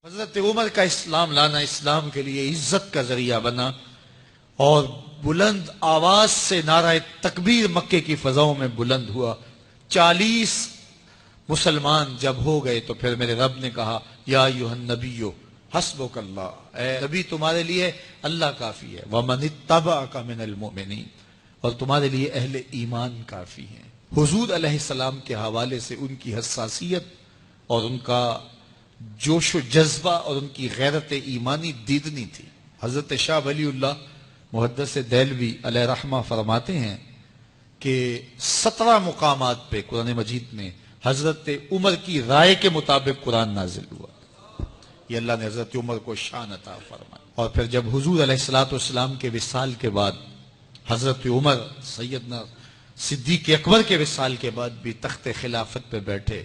حضرت عمر کا اسلام لانا اسلام کے لیے عزت کا ذریعہ بنا اور بلند آواز سے نعرہ تکبیر مکے کی فضاؤں میں بلند ہوا۔ 40 مسلمان جب ہو گئے تو پھر میرے رب نے کہا یا ایھا النبی حسبک اللہ، اے نبی تمہارے لیے اللہ کافی ہے، ومن اتبعک من المؤمنین، اور تمہارے لیے اہل ایمان کافی ہیں۔ حضور علیہ السلام کے حوالے سے ان کی حساسیت اور ان کا جوش و جذبہ اور ان کی غیرت ایمانی دیدنی تھی۔ حضرت شاہ ولی اللہ محدث دہلوی علیہ رحمہ فرماتے ہیں کہ 17 مقامات پہ قرآن مجید میں حضرت عمر کی رائے کے مطابق قرآن نازل ہوا۔ یہ اللہ نے حضرت عمر کو شان عطا فرمائی۔ اور پھر جب حضور علیہ السلام کے وصال کے بعد حضرت عمر سیدنا صدیق اکبر کے وصال کے بعد بھی تخت خلافت پہ بیٹھے،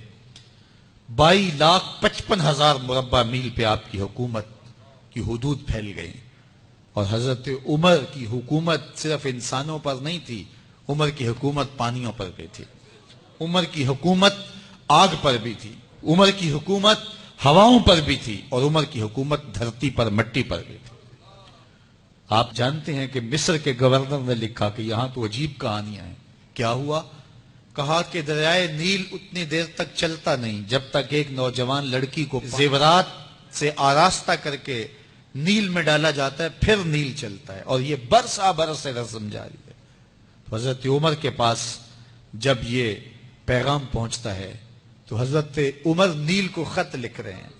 22,55,000 مربع میل پہ آپ کی حکومت کی حدود پھیل گئی، اور حضرت عمر کی حکومت صرف انسانوں پر نہیں تھی، عمر کی حکومت پانیوں پر بھی تھی، عمر کی حکومت آگ پر بھی تھی، عمر کی حکومت ہواؤں پر بھی تھی، اور عمر کی حکومت دھرتی پر مٹی پر بھی تھی۔ آپ جانتے ہیں کہ مصر کے گورنر نے لکھا کہ یہاں تو عجیب کہانیاں ہیں۔ کیا ہوا؟ کہا کہ دریائے نیل اتنی دیر تک چلتا نہیں جب تک ایک نوجوان لڑکی کو زیورات سے آراستہ کر کے نیل میں ڈالا جاتا ہے، پھر نیل چلتا ہے، اور یہ برسا برس سے رسم جاری ہے۔ حضرت عمر کے پاس جب یہ پیغام پہنچتا ہے تو حضرت عمر نیل کو خط لکھ رہے ہیں،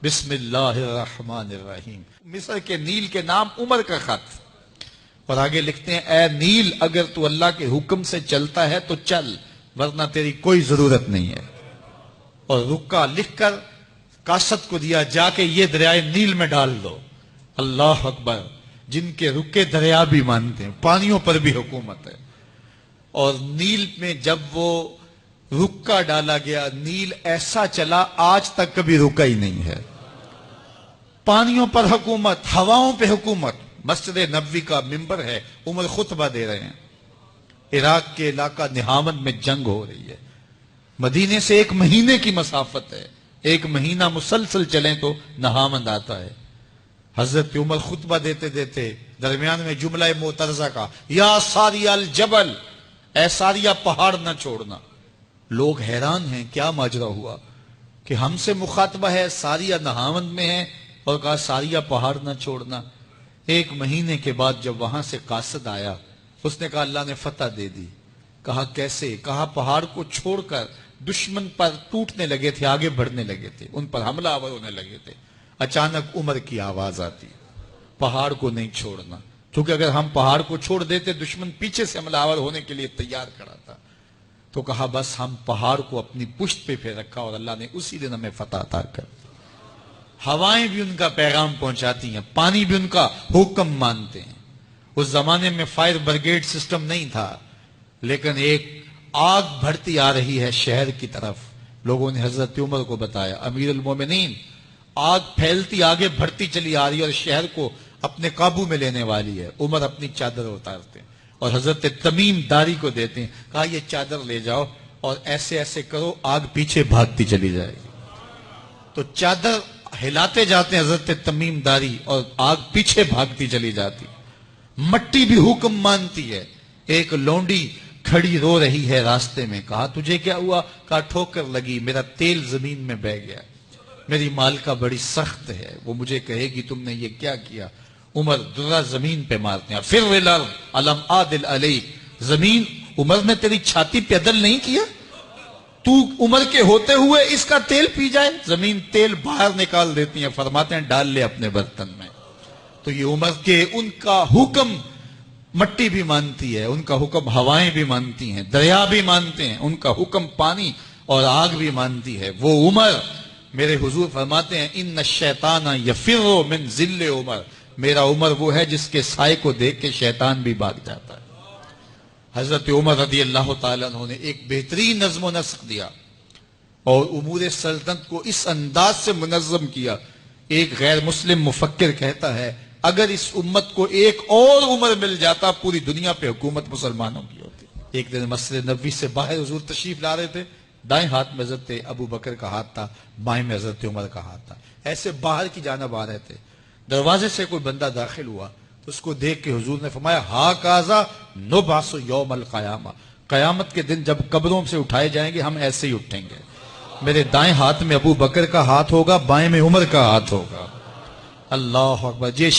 بسم اللہ الرحمن الرحیم، مصر کے نیل کے نام عمر کا خط، اور آگے لکھتے ہیں اے نیل اگر تو اللہ کے حکم سے چلتا ہے تو چل، ورنہ تیری کوئی ضرورت نہیں ہے۔ اور رکا لکھ کر کاشت کو دیا، جا کے یہ دریائے نیل میں ڈال دو۔ اللہ اکبر، جن کے رکے دریا بھی مانتے ہیں، پانیوں پر بھی حکومت ہے۔ اور نیل میں جب وہ رکا ڈالا گیا، نیل ایسا چلا آج تک کبھی رکا ہی نہیں ہے۔ پانیوں پر حکومت، ہواؤں پہ حکومت۔ مسجد نبوی کا ممبر ہے، عمر خطبہ دے رہے ہیں، عراق کے علاقہ نہاون میں جنگ ہو رہی ہے، مدینے سے 1 مہینے کی مسافت ہے، 1 مہینہ مسلسل چلیں تو نہاون آتا ہے۔ حضرت عمر خطبہ دیتے دیتے درمیان میں جملہ معترضہ کا، یا ساریہ الجبل، اے ساریہ پہاڑ نہ چھوڑنا۔ لوگ حیران ہیں کیا ماجرا ہوا کہ ہم سے مخاطبہ ہے، ساریہ نہاون میں ہے، اور کہا ساریہ پہاڑ نہ چھوڑنا۔ 1 مہینے کے بعد جب وہاں سے قاصد آیا، اس نے کہا اللہ نے فتح دے دی۔ کہا کیسے؟ کہا پہاڑ کو چھوڑ کر دشمن پر ٹوٹنے لگے تھے، آگے بڑھنے لگے تھے، ان پر حملہ آور ہونے لگے تھے۔ اچانک عمر کی آواز آتی، پہاڑ کو نہیں چھوڑنا، کیونکہ اگر ہم پہاڑ کو چھوڑ دیتے دشمن پیچھے سے حملہ آور ہونے کے لیے تیار کھڑا تھا۔ تو کہا بس ہم پہاڑ کو اپنی پشت پہ پھیر رکھا، اور اللہ نے اسی دن ہمیں فتح عطا کر دی۔ ہوائیں بھی ان کا پیغام پہنچاتی ہیں، پانی بھی ان کا حکم مانتے ہیں۔ اس زمانے میں فائر بریگیڈ سسٹم نہیں تھا، لیکن ایک آگ بڑھتی آ رہی ہے شہر کی طرف، لوگوں نے حضرت عمر کو بتایا، امیر المومنین آگ پھیلتی آگے بڑھتی چلی آ رہی ہے اور شہر کو اپنے قابو میں لینے والی ہے۔ عمر اپنی چادر اتارتے ہیں اور حضرت تمیم داری کو دیتے ہیں، کہا یہ چادر لے جاؤ اور ایسے ایسے کرو، آگ پیچھے بھاگتی چلی جائے گی۔ تو چادر ہلاتے جاتے ہیں حضرت تمیم داری، اور آگ پیچھے بھاگتی چلی جاتی۔ مٹی بھی حکم مانتی ہے۔ ایک لونڈی کھڑی رو رہی ہے راستے میں، کہا تجھے کیا ہوا؟ کہا ٹھوکر لگی، میرا تیل زمین میں بہہ گیا، میری مالکہ بڑی سخت ہے، وہ مجھے کہے گی تم نے یہ کیا کیا۔ عمر درہ زمین پہ مارتے ہیں، پھر الارض الم عادل علیک، زمین عمر نے تیری چھاتی پہ عدل نہیں کیا؟ تو عمر کے ہوتے ہوئے اس کا تیل پی جائے؟ زمین تیل باہر نکال دیتی ہیں، فرماتے ہیں ڈال لے اپنے برتن میں۔ تو یہ عمر کے ان کا حکم مٹی بھی مانتی ہے، ان کا حکم ہوائیں بھی مانتی ہیں، دریا بھی مانتے ہیں، ان کا حکم پانی اور آگ بھی مانتی ہے۔ وہ عمر، میرے حضور فرماتے ہیں ان الشیطان یفر من ذل عمر، میرا عمر وہ ہے جس کے سائے کو دیکھ کے شیطان بھی بھاگ جاتا ہے۔ حضرت عمر رضی اللہ تعالیٰ عنہ نے ایک بہترین نظم و نسق دیا اور امور سلطنت کو اس انداز سے منظم کیا۔ ایک غیر مسلم مفکر کہتا ہے اگر اس امت کو ایک اور عمر مل جاتا پوری دنیا پہ حکومت مسلمانوں کی ہوتی۔ ایک دن مسجد نبوی سے باہر حضور تشریف لا رہے تھے، دائیں ہاتھ میں حضرت ابو بکر کا ہاتھ تھا، بائیں میں حضرت عمر کا ہاتھ تھا، ایسے باہر کی جانب آ رہے تھے۔ دروازے سے کوئی بندہ داخل ہوا تو اس کو دیکھ کے حضور نے فرمایا ہا کازا نبعث یوم القیامہ، قیامت کے دن جب قبروں سے اٹھائے جائیں گے ہم ایسے ہی اٹھیں گے، میرے دائیں ہاتھ میں ابو بکر کا ہاتھ ہوگا، بائیں میں عمر کا ہاتھ ہوگا۔ اللہ اکبر۔ یہ